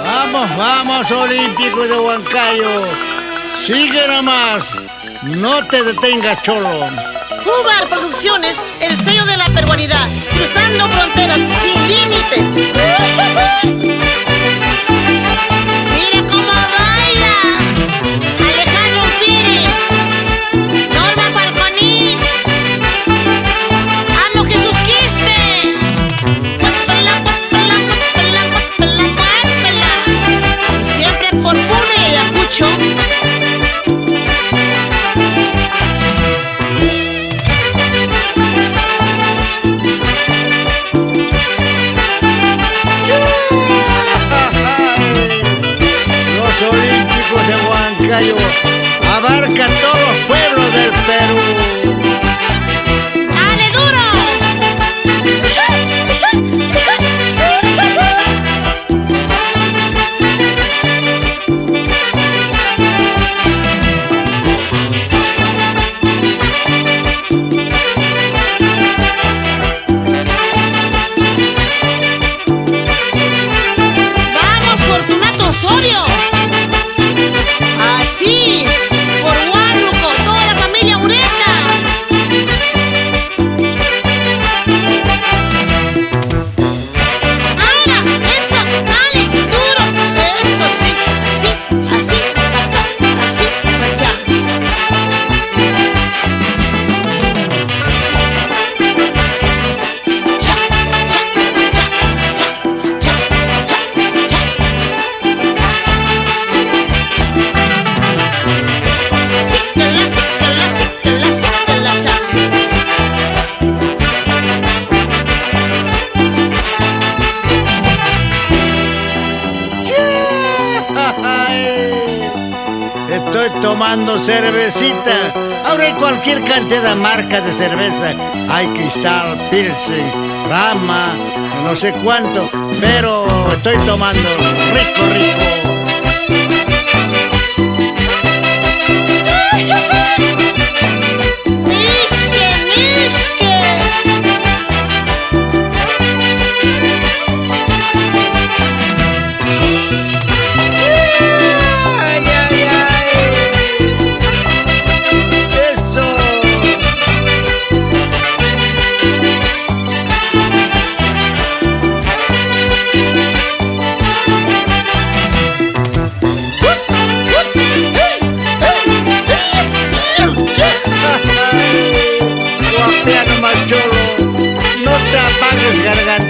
Vamos, vamos, Olímpico de Huancayo. Sigue nomás. No te detengas, cholo. Ubar Producciones, el sello de la peruanidad, cruzando fronteras sin límites. Mira cómo baila Alejandro Piri, Norma Falconi, Amo Jesús Quispe. Guapala, guapala, guapala, guapala, guapala. Y siempre por Pune y Ayacucho. De Huancayo abarca todos los pueblos del Perú. ¡Dale duro! ¡Vamos, Fortunato Osorio! Así, por Huánuco, toda la familia Ureta. Ahora, eso, dale, duro. Eso sí, así, así, allá. Cha, cha, cha, cha, cha, cha, cha. Estoy tomando cervecita. Ahora hay cualquier cantidad de marcas de cerveza. Hay Cristal, Pilsen, Rama, no sé cuánto. Pero estoy tomando rico, rico. ¡Misque, misque! ¡Ay, ay, ay! ¡Eso! Guapea nomás, cholo. No te apagues, garganta.